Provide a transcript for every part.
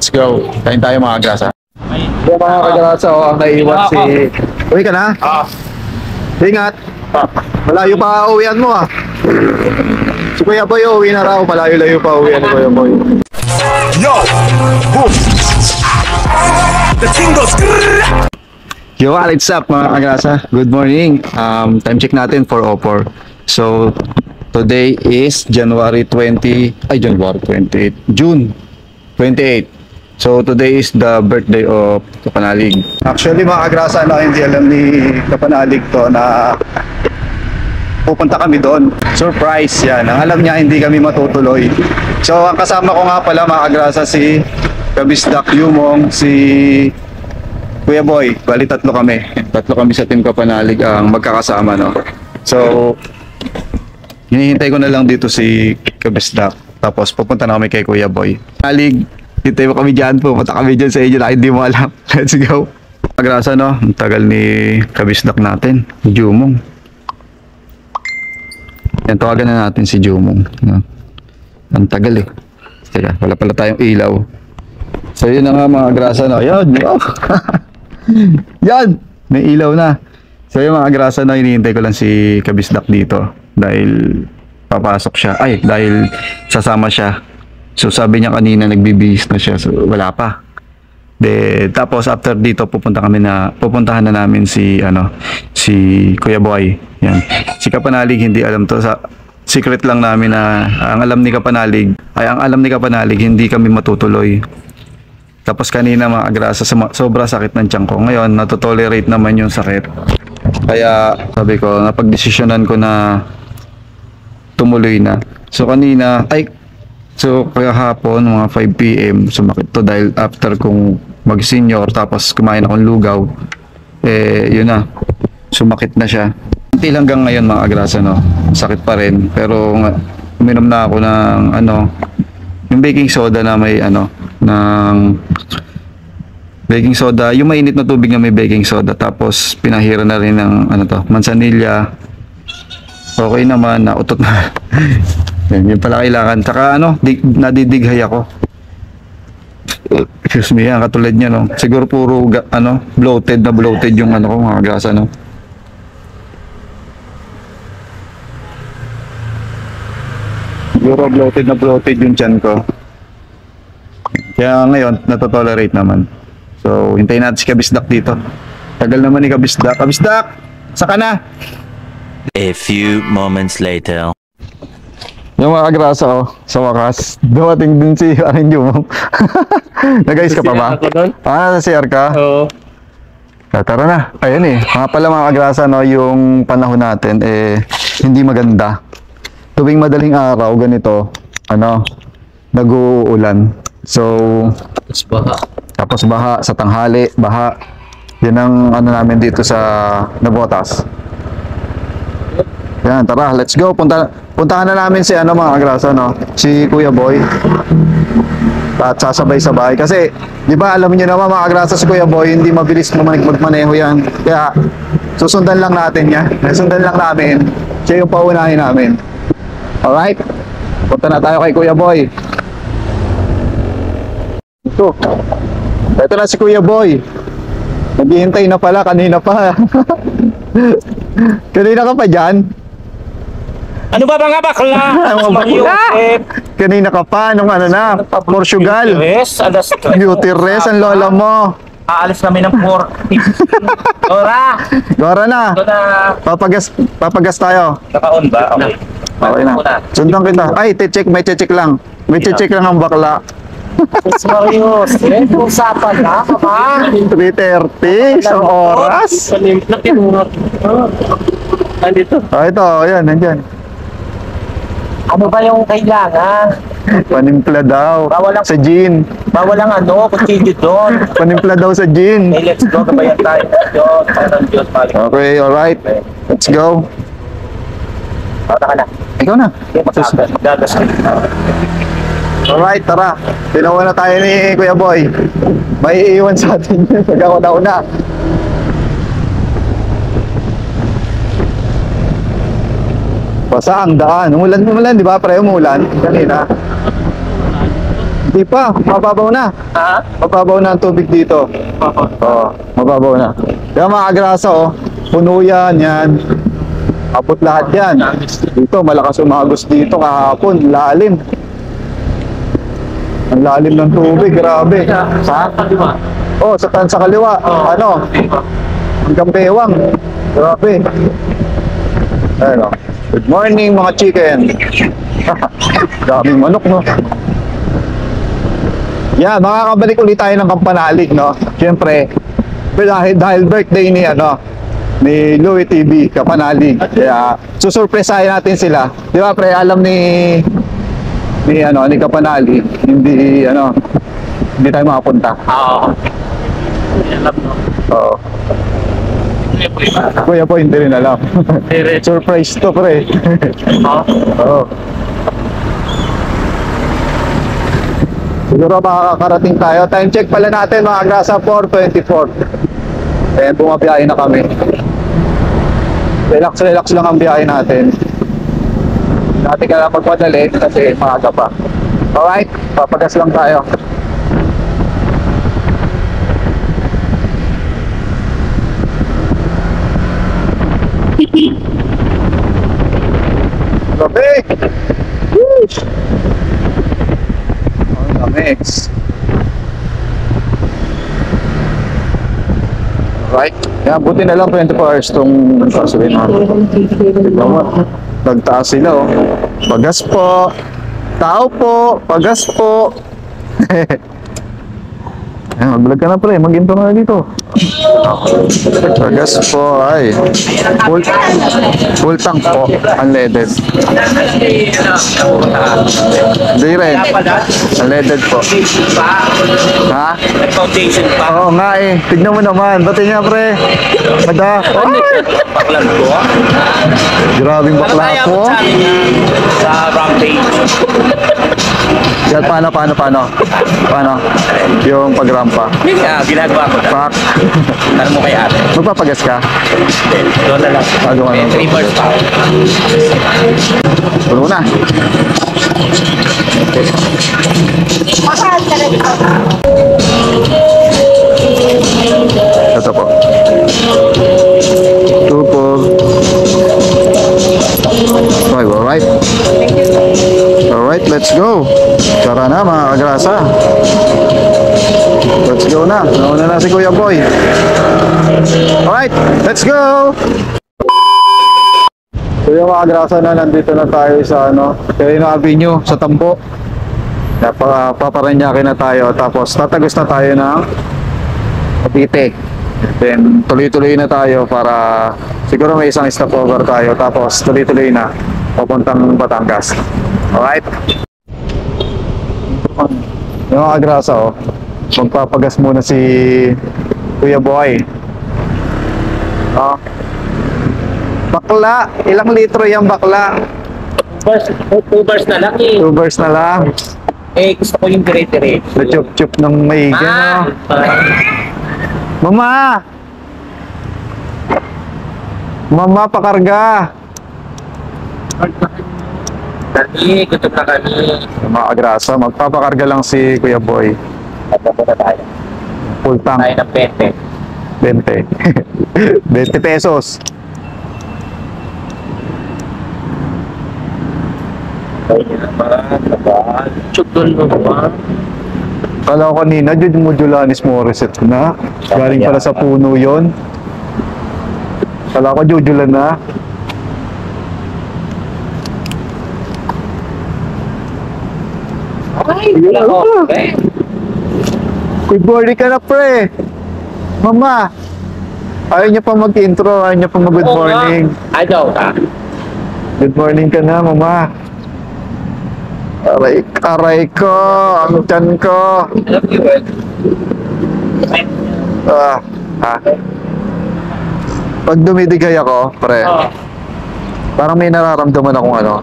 Let's go. Kain tayo mga grasa. So mga kagrasa, ang naiwan si... Uwi ka na? Ingat. Malayo pa uwian mo Si Kuya Boy uwi na raw. Malayo-layo pa uwian ni Kuya Boy. Yo! Boom! The thing goes... Yo, what's up mga kagrasa? Good morning. Time check natin 4:04. So, today is January 28. June 28. So, today is the birthday of Kapanalig. Actually mga kagrasa, hindi alam ni Kapanalig to na pupunta kami doon. Surprise yan. Ang alam niya, hindi kami matutuloy. So, ang kasama ko nga pala mga kagrasa, si Kabisdak Yumong, si Kuya Boy. Bali, tatlo kami. Tatlo kami sa Team Kapanalig ang magkakasama, no? So, hinihintay ko na lang dito si Kabisdak. Tapos, pupunta na kami kay Kuya Boy. Kapanalig, hintay mo kami dyan. Pupunta kami dyan sa inyo na hindi mo alam. Let's go. Kagrasa, no? Ang tagal ni Kabisdak natin. Yumong. Yan, tawagan na natin si Jumong. Ang tagal eh. Teka, wala pala tayong ilaw. So yun na nga mga grasa, no? Yan! Yan! May ilaw na. So yung mga grasa, no? Hinihintay ko lang si Kabisdak dito. Dahil papasok siya. Ay, dahil sasama siya. So sabi niya kanina nagbibihis na siya. So wala pa. Tapos after dito pupuntahan na namin si Kuya Boy. Yan. Si Kapanalig hindi alam to, sa secret lang namin na ang alam ni Kapanalig hindi kami matutuloy. Tapos kanina mga agrasa sobra sakit ng tiyan ko. Ngayon natotolerate naman yung sakit. Kaya sabi ko napagdesisyonan ko na tumuloy na. So kaya hapon mga 5 PM sumakit to dahil after kong mag-senior tapos kumain akong lugaw, yun na, sumakit na siya. Until hanggang ngayon mga agrasa, no, sakit pa rin, pero uminom na ako ng yung baking soda na may ng baking soda, yung mainit na tubig na may baking soda, tapos pinahira na rin ng mansanilya. Okay naman, nautot na. Yun pala kailangan. Tsaka nadidighay ako. Excuse me, katulad niya, no. Siguro puro bloated yung ko mga grasa, no. Siguro bloated yung tiyan ko. Kaya ngayon natotolerate naman. So hintayin natin si Kabisdak dito. Tagal naman ni Kabisdak. Kabisdak! Saka na! A few moments later. Yung mga kagrasa, sa wakas, dumating din si Arin Jumong. Nag-ayos ka pa ba? Nasa-CR ka? Oo. Tara na. Ayun mga pala mga kagrasa, no, yung panahon natin, hindi maganda. Tuwing madaling araw, ganito, nag-uulan. So, tapos baha, sa tanghali, baha. Yan ang namin dito sa Navotas. Yan, tara, let's go. Puntahan na namin si mga kagrasa, no? Si Kuya Boy. At sasabay-sabay. Kasi, di ba, alam niyo naman mga kagrasa, si Kuya Boy, hindi mabilis magmaneho yan. Kaya, susundan lang natin yan. Susundan lang namin. Siya yung paunahin namin. Alright? Punta na tayo kay Kuya Boy. Ito na si Kuya Boy. Naghihintay na pala, kanina pa. Kanina ka pa dyan? Ano ba mga bakla? Kanina ka pa, nung Portugal. Beauty rest, ang lola mo. Aalis kami ng 4:15. Gora na. Papagas tayo. Naka-on ba? Okay. Okay na. Sundan kita. Ay, may check lang. May check lang ang bakla. Marius, usapan na, kama. 3:30, isang oras. Andito. Ito, ayan, nandyan. Ano ba yung kailangan? Panimpla daw. Sa gin. Bawal ang kutsilyo doon. Panimpla daw sa gin. Hey, let's go, gabayan tayo. Okay, alright. Let's go. Tara ka na. Ikaw na. Gagas. Alright, tara. Tinawa na tayo ni Kuya Boy. May iiwan sa atin yun. Pagkakuna-una. Basa ang daan. Umulan, di ba? Pareho umulan kanina. Di pa, mababaw na. Ha? Mababaw na ang tubig dito. Oo, mababaw na. Kaya mga agrasa, oh, puno yan. Abot lahat yan. Dito, malakas umagos dito kahapon, lalim. Ang lalim ng tubig, grabe. Sa kaliwa. Oh, sa kaliwa, ano, hanggang bewang. Grabe. Ayun, oh. Good morning mga chicken. Daming manok, no? Yan, makakabalik ulit tayo ng Kampanalig, no? Siyempre, dahil birthday ni, ni Louie TV, Kampanalig. Kaya, susurpresahin natin sila. Di ba, pre, alam ni Kampanalig, hindi tayo makapunta. Oo. Alam mo. Oo. Kuya po, hindi rin alam. Surprise to, pre. Oo. Siguro makakarating tayo. Time check pala natin mga agrasa, 4:24. Ayan, bumabiyahe na kami. Relax lang ang biyahe natin. Dati ka lang magpadali kasi maaga pa. Alright, papagas lang tayo. Gabi! Whoosh! Ang mix. Right. Yan, buti na lang 24 hours itong sasabihin natin. Tignan mo. Nagtaas sila, oh. Pagas po. Tao po. Pagas po. Ayan, mag-vlog ka na, pre. Mag-intro na dito. Pagas po. Ay. Full tank po. Unleaded. Hindi rin. Unleaded po. Ha? May foundation pa. Oo nga eh. Tignan mo naman. Bati nga, pre. Mada. Baklan ko. Grabing Ano bakla kaya ko. mo sa amin yan? Sa Rampage. Yan, paano? Yung pagrampa. Yeah, ginagawa ko na. Pak. Tanong mo kay ate. Magpapagas ka? Doon na lang. Doon na lang. 3 bars pa. Puno na. Ito po. Ito po. Okay, alright. Alright, let's go. Tara na mga kagrasa. Let's go na. Nauna na si Kuya Boy. Alright, let's go. So yung mga kagrasa na, nandito na tayo sa Quirino Avenue, sa Tambo. Paparanyake na tayo. Tapos tatagos na tayo ng Cavite. Then tuloy-tuloy na tayo para siguro may isang stopover tayo. Tapos tuloy-tuloy na papuntang Batangas. Alright? Yung mga kagrasa, magpapagas muna si Kuya Boy. Bakla, ilang litro yung bakla? 2 bars na lang eh. 2 bars na lang. Eh, gusto ko yung dire-dire. Sa chup-chup ng maigi, Mama! Mama, pakarga! Dali, gutom na kami. Yung mga agrasa, magpapakarga lang si Kuya Boy. At na tayo. Full tank, Tayo ng 20. 20. 20 pesos. Tayo naman. Chuk doon naman. Kala ko kanina, Jude Modulanis Morissette na. Galing pala sa puno yon. Kala ko Jujulan na. Ay, wala ko. Okay. Good morning ka na, pre. Mama. Ayaw niya pa mag-intro, ayaw niya pa mag-good Oo morning. nga. Ayaw ka. Good morning ka na, Mama. Aray ko, ang tiyan ko. Alam niyo ba? Pag dumidigay ako, pre, parang may nararamdaman akong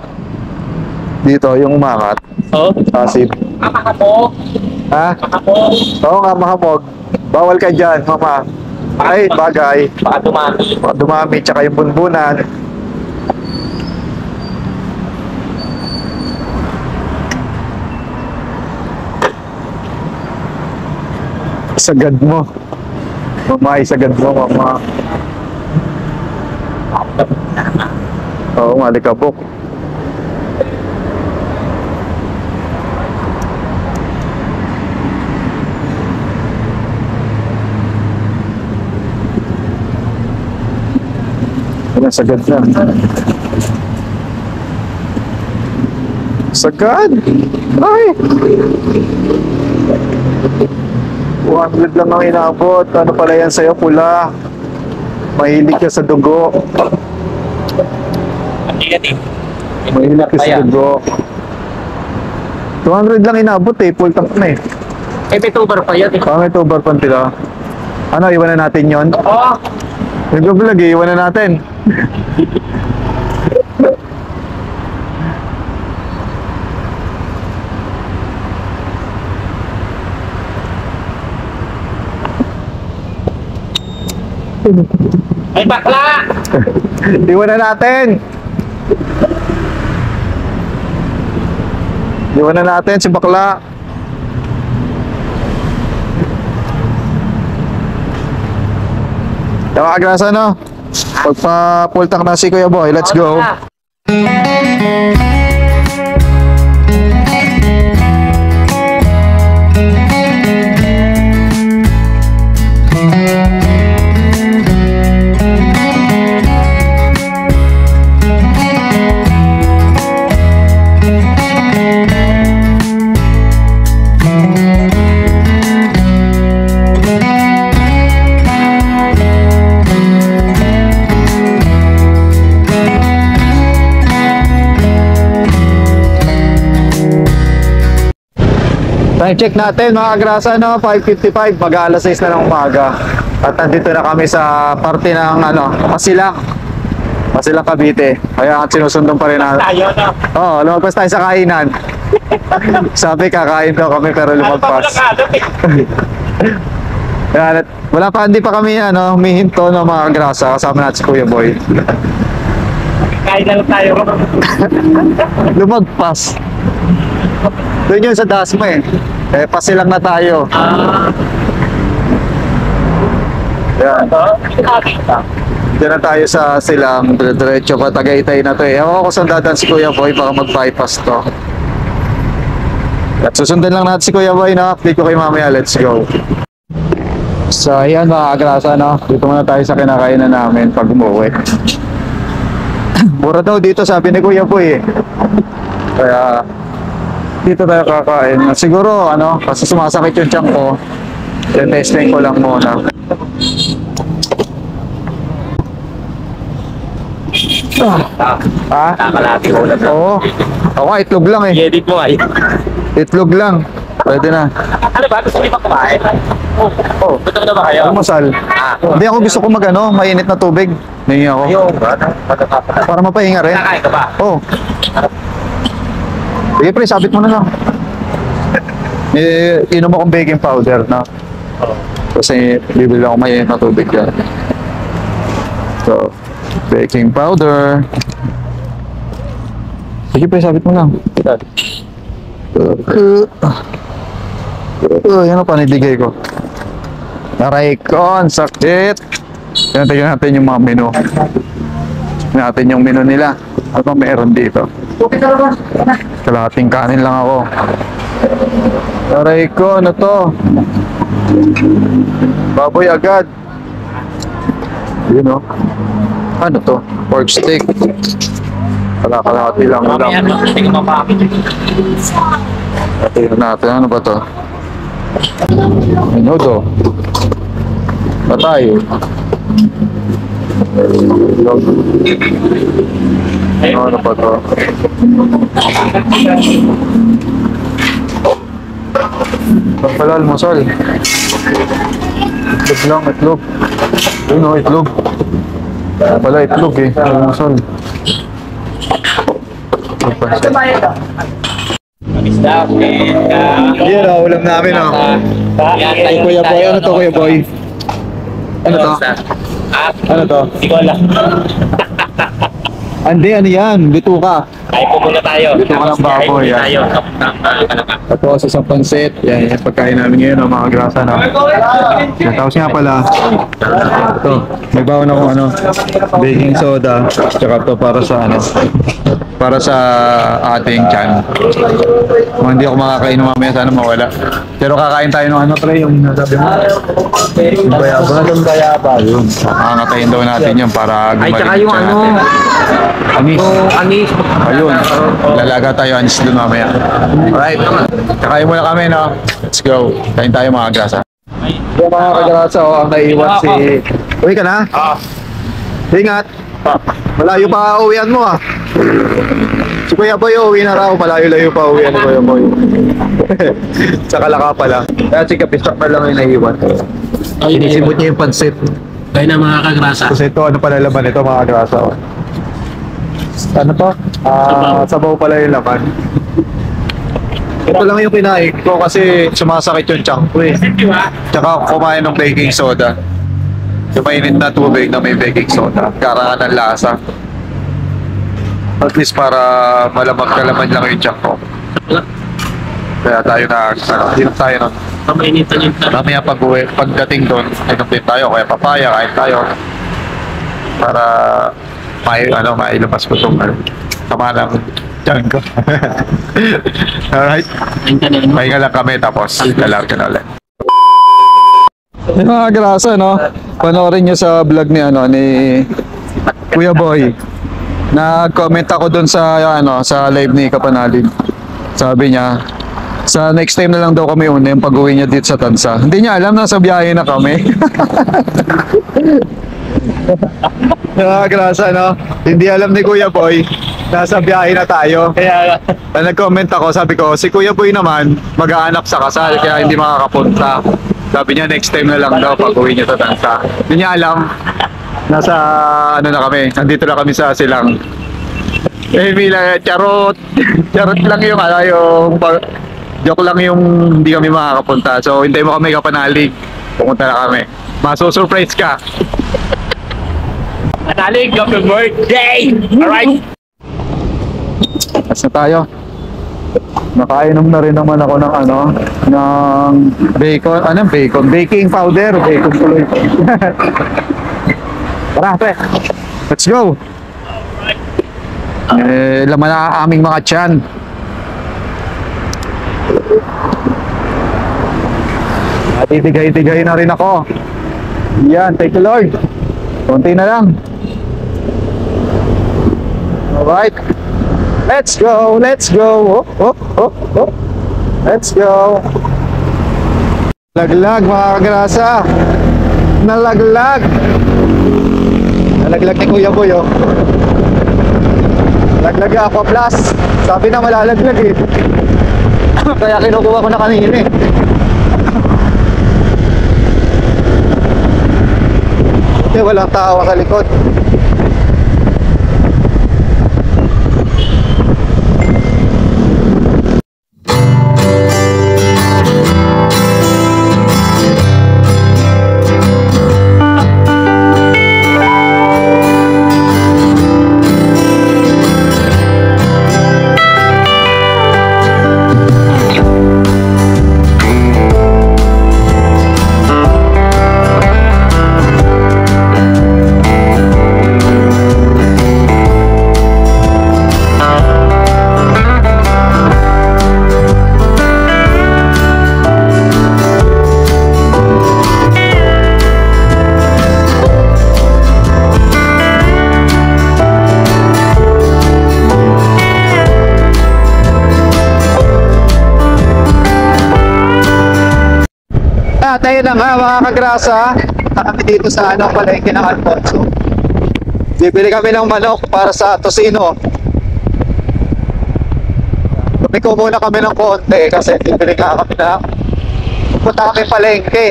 dito, yung umangat. Pasib. Makakapog. Ha? Makakapog. Oo nga, mahamog. Bawal ka dyan, Mama. Ay, bagay. Baka dumami. Baka dumami, tsaka yung bunbunan. Sagad mo. Mama, isagad mo, mama. Oo, malikabok. Ayan, sagad na. Sagad! Ay! 200 lang ang inabot. Ano pala yan sa'yo? Pula. Mahilig ka sa dugo. Negative. Mahilig ka sa dugo. 200 lang inabot eh. Full tank na eh. Eh, may tuber pa yan eh. Pangit over pan tila. Ano, iwanan natin yon? Oo. Nag-vlog eh, iwanan natin. Ay, bakla! Iwanan natin! Iwanan natin si bakla. Tawa agrasa no? Pagpa-full tank na si Kuya Boy, let's go. Time check natin mga agrasa no, 5:55, mag-aalas 6 na ng umaga. At nandito na kami sa parte ng Pasilang Cavite. Kaya sinusundan pa rin natin. Tayo na. Oo, lumagpas tayo sa kainan. Sabi kakain daw kami pero lumagpas. Kaya, hindi pa kami humihinto ng mga agrasa. Kasama natin si Kuya Boy. Kain na lang tayo. Lumagpas. Doon yun sa Dasma eh. Pasilang na tayo. Yan. Diyan na tayo sa Silang. Diretso pa Tagaytay na to eh. Ewan ko kung saan dadaan si Kuya Boy. Baka mag-bypass to. At susundan lang natin si Kuya Boy na update ko kay mamaya. Let's go. So ayan mga agrasa no. Dito muna tayo sa kinakainan namin pag umuwi. Mura daw dito sabi ni Kuya Boy eh. Kaya dito tayo kakain. Siguro kasi sumasakit yung tiyan ko. Testing ko lang muna. Nakalati ko lang. Oo. Ako itlog lang eh. I-edit mo ay. Itlog lang. Pwede na. Ano ba? Gusto niyo ba kumain? Oo. Gusto na ba kayo? Almusal. Hindi ako gusto ko mainit na tubig. Nahingi ako. Yung Para mapahinga rin. Nakain ka ba? Oo. Sige pre, sabit mo na lang. Inom akong baking powder na. Kasi bibili ako mainit na tubig yan. So, baking powder. Sige pre, sabit mo lang. Yan ang panidigay ko. Aray ko, ang sakit. Tingnan natin yung mga menu. Tingnan natin yung menu nila. Ano bang meron dito? Kalahating kanin lang ako. Aray ko, ano to? Baboy agad. Yun o. Ano to? Pork steak. Kalahati lang Mamaya lang. hindi ko mapakit. Tingnan natin, ano ba to? Ano to? Patay. Ano ba to? Ang pala almusal. Itlog lang, itlog. Yun o, itlog. Ang pala itlog eh, almusal. Isda, Yan o, ulam namin o. Ay, Kuya Boy, ano to Kuya Boy? Ano to? Ano to? Hindi ko alam. Hindi, ano yan? Bituka. Ay, pupunta tayo. Bituka ng baboy. Ay, Yan. tayo. Kalaka. Tapos isang pansit. Yan, yung pagkain namin ngayon, ang mga grasa na. Tapos nga pala, ito, may bawon ako ano, baking soda, tsaka to para sa ano, para sa ating tiyan. Kung hindi ako makakain mamaya, sana mawala. Pero kakain tayo ng ano, pre, yung nasabi mo. Yung bayaba. Yung bayaba. Yun. Kakatayin daw natin yun para Ay, gumaling tsaka yung siya ano, natin. Anis. anis. Ayun. Lalaga tayo anis doon mamaya. Alright. Kakain muna kami, no? Let's go. Kain tayo mga grasa. Yung mga kagrasa, ang naiwan si... Uwi ka na? Ingat. Malayo pa uwian mo, ah. Si Kuya Boy, uwi na raw. Malayo-layo pa uwian ni Kuya Boy. Sa Kalaka pala. Kaya si Kapistak na lang yung naiwan. Sinisimot niya yung pansit. Kayo na mga kagrasa. Kasi ito, ano pala laman ito, mga grasa, oh. Ano to? Sabaw pala yung laman. Ito lang yung kinain ko kasi sumasakit yung tiyan ko eh. Tsaka kumain ng baking soda. Yung mainit na tubig na may baking soda. Karangan ng lasa. At least para malamag-kalaman lang yung tiyan ko. Kaya tayo na, inom tayo ng Pamainitan yung tanong. mamaya pagdating doon, inom din tayo. Kaya papaya, kain tayo. Para mailabas ko itong tama ng tiyan ko. Alright. Pahinga lang kami tapos lalawin ka na ulit. Yung mga grasa, no? Panoorin nyo sa vlog ni, ni Kuya Boy. Nag-comment ako dun sa, sa live ni Kapanalin. Sabi niya, sa next time na lang daw kami una yung pag-uwi niya dito sa Tansa. Hindi niya alam, nasa biyahe na kami. Yung mga grasa, no? Hindi alam ni Kuya Boy, nasa biyahe na tayo. Kaya nag-comment ako, sabi ko, si Kuya Boy naman, mag-aanap sa kasal, kaya hindi makakapunta. Sabi niya, next time na lang daw pag-uwi niya sa Tansa. Hindi niya alam, nasa, na kami, nandito na kami sa Silang. Eh, Mila, charot. Charot lang yung, joke lang yung hindi kami makakapunta. So, hintay mo kami Kapanalig. Pumunta na kami. Masusurprise ka. Panalig, happy birthday! Alright! As na tayo. Nakainom na rin naman ako ng ng bacon. Anong bacon? Baking powder. Bacon tuloy. Tara, pre. Let's go. Laman na aming mga tiyan. At itigay-tigay na rin ako. Yan, thank you Lord. Konti na lang. Alright. Let's go, let's go. Oh. Let's go. Laglag mga kagrasa. Nalaglag. Nalaglag ni Kuya Boy, oh. Laglag Aqua Plus. Sabi na malalaglag eh. Kaya kinukuha ko na kanina eh. Kasi walang tao sa likod. Tayo na nga mga kagrasa. Kami dito sa palengke ng Alfonso. Bibili kami ng manok para sa tosino. Lumiko muna kami ng konti kasi bibili nga kami na pupunta kami palengke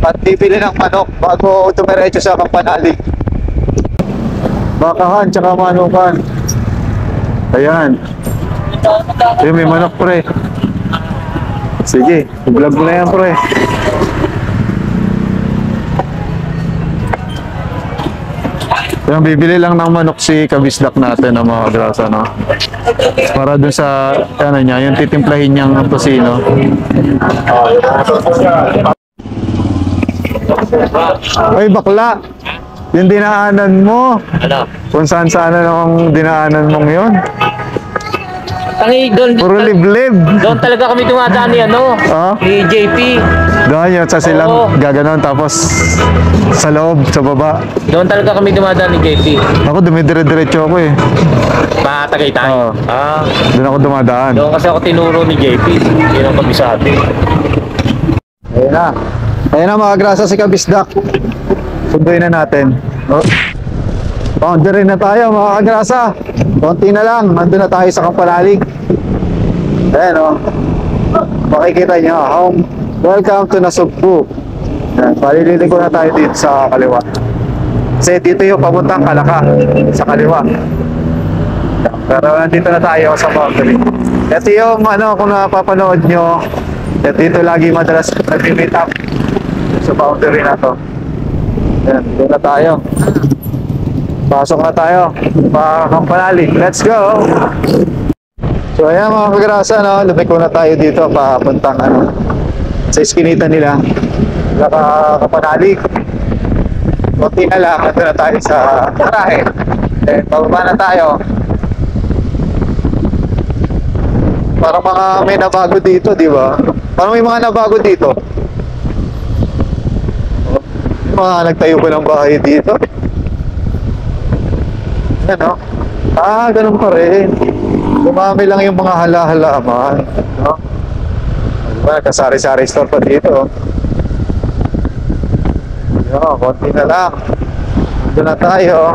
at bibili ng manok bago dumiretso sa Kampanalig. Bakahan tsaka manukan. Ayan. Yung may manok, pre. Sige, vlog mo na yan, pre. Yung bibili lang ng manok si kabisdak natin ng mga grasa, no? Para dun sa, ano niya, yung titimplahin niyang tosino. Ay, bakla! Yung dinaanan mo. Ano? Kung saan-sana namang dinaanan mong yun. Tangi, doon. Puro liblib. Doon talaga kami dumadaan ni ano? Ah? Ni JP. Doon yun, sa silang Oo. gaganon, tapos sa loob, sa baba. Doon talaga kami dumadaan ni JP. Ako, dumidire-diretso ako eh. Patagay tayo. Oo. Ah. Doon ako dumadaan. Doon kasi ako tinuro ni JP. Yun ang kabisado. Ayun na. Ayun na mga grasa si kabisdak. Sunduin na natin. Oh. Boundary na tayo mga kagrasa. Konti na lang. Nandun na tayo sa Kampanalig. Ayan o. Makikita nyo. Home. Welcome to Nasugbu. Palililig ko na tayo dito sa kaliwa. Kasi dito yung papuntang Kalaka. Sa kaliwa. Pero nandito na tayo sa boundary. Ito yung ano kung napapanood nyo. Dito lagi madalas nag-meet up sa boundary na to. Ayan, doon na tayo. Pasok na tayo. Kampanalig. Let's go! So ayan mga kagrasa, no? Lumiko na tayo dito papuntang ano, sa iskinita nila. Kampanalig. Kunti na lang. Ito na tayo sa garahe. Then pababa na tayo. Parang mga may nabago dito, di ba? Parang may mga nabago dito. Mga nagtayo pa ng bahay dito. Ano? Ah, ganun pa rin. Dumami lang yung mga hala-halaman. No? Diba, kasari-sari store pa dito. Yo, konti na lang. Doon na tayo.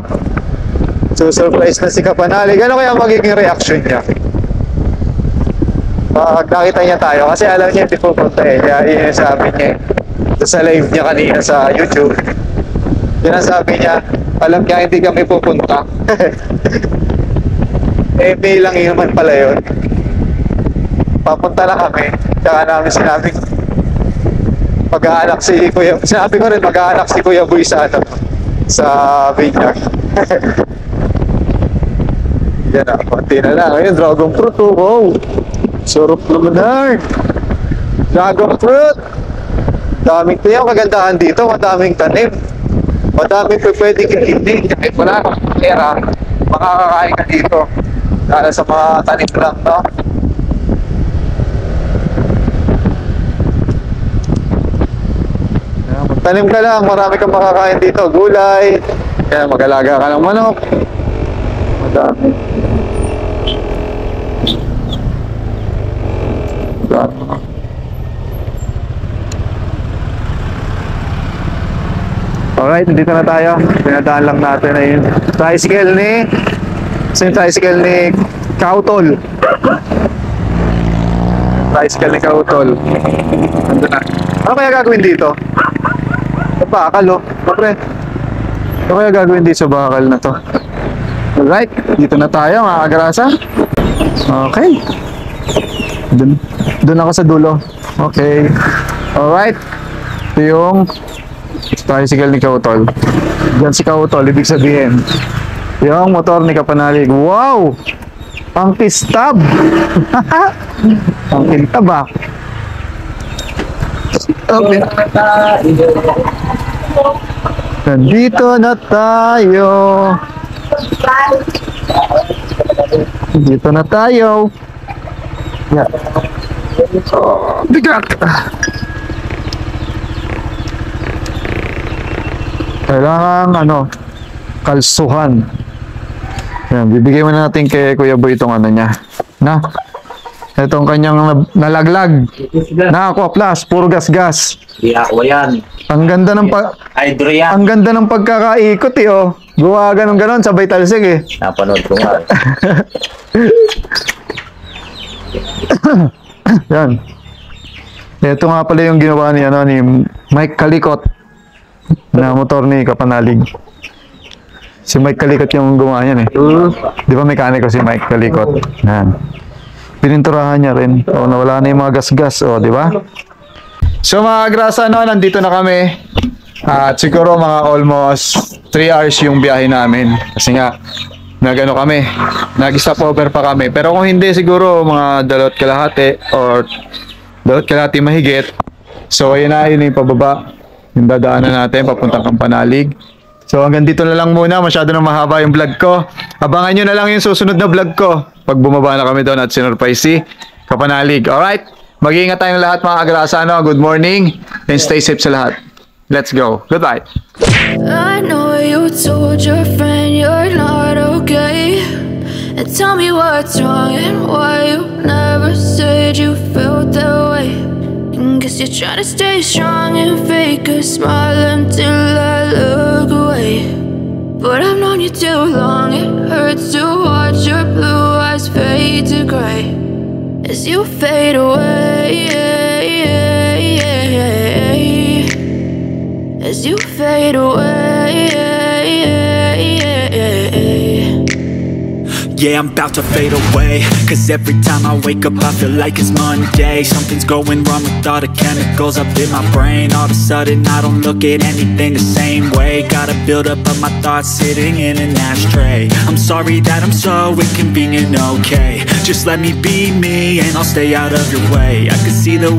Susurprise na si Kapanalig. Ano kaya magiging reaction niya? Pag nakita niya tayo, kasi alam niya hindi pupunta eh. Kaya yun yung sabi niya sa live niya kanina sa YouTube. Yun ang sabi niya, alam niya hindi kami pupunta. Eh, may lang yun naman pala yun. Papunta na kami. Tsaka namin sinabing mag-aanak si Kuya. Sinabi ko rin mag-aanak si Kuya Boy sa ano, sa Binyag. Yan na, konti na lang. Ayun, dragon fruit oh. Wow! Surop luminar. Dragon fruit. Daming tayo, kagandahan dito. Madaming tanim. Madaming pwede kikinig. Kahit wala kang pera, makakakain ka dito. Dahil sa mga tanim lang, no? Tanim ka lang, marami kang makakain dito. Gulay. Kaya mag-alaga ka ng manok. Madami. Alright, dito na tayo. Pinadaan lang natin na yun. Tricycle ni... So yung tricycle ni Kautol. Tricycle ni Kautol. Nandun na. Ano kaya gagawin dito? Sa bakal oh. Kapre. Ano kaya gagawin dito sa bakal na to? Alright, dito na tayo mga kagrasa. Okay. Doon ako sa dulo. Okay. Alright. Ito yung tricycle ni Kautol. Diyan si Kautol, ibig sabihin yung motor ni Kapanalig. Wow! Ang pistab! Ang pintab ah. Okay. Nandito na tayo. Dito na tayo. Yeah. Oh, bigat! Kailangan ano, kalsuhan. Yan, bibigay mo na natin kay Kuya Boy itong ano niya. Na? Itong kanyang nalaglag. Na Aqua Plus, puro gas-gas. Di ako yan. Ang ganda ng Hydro yan. ang ganda ng pagkakaikot eh oh. Gawa ganon sabay talsik eh. Napanood ko nga. Yan. Ito nga pala yung ginawa ni ano ni Mike Kalikot na motor ni Kapanalig. Si Mike Kalikot yung gumawa niyan eh. Di ba mekaniko si Mike Kalikot? Yan. Pininturahan niya rin. O, nawala na yung mga gas-gas. O, di ba? So mga grasa, no, nandito na kami. At siguro mga almost 3 hours yung biyahe namin. Kasi nga, nagano kami, nag-stopover pa kami. Pero kung hindi, siguro mga 2 kalahati or 2 kalahati mahigit. So ayun na, yun yung pababa. Yung dadaanan natin, papuntang Kampanalig. So hanggang dito na lang muna, masyado na mahaba yung vlog ko. Abangan nyo na lang yung susunod na vlog ko pag bumaba na kami doon at sinurprise si Kampanalig. Alright, mag-iingat tayong lahat mga agrasa. Good morning and stay safe sa lahat. Let's go. Goodbye. I know you told your friend you're not okay. And tell me what's wrong and why you never said you felt that way. And guess you're trying to stay strong and fake a smile until I look away. But I've known you too long, it hurts to watch your blue eyes fade to gray as you fade away. As you fade away. Yeah, I'm about to fade away, cause every time I wake up I feel like it's Monday. Something's going wrong with all the chemicals up in my brain. All of a sudden I don't look at anything the same way. Got a build up of my thoughts sitting in an ashtray. I'm sorry that I'm so inconvenient, okay. Just let me be me and I'll stay out of your way. I can see the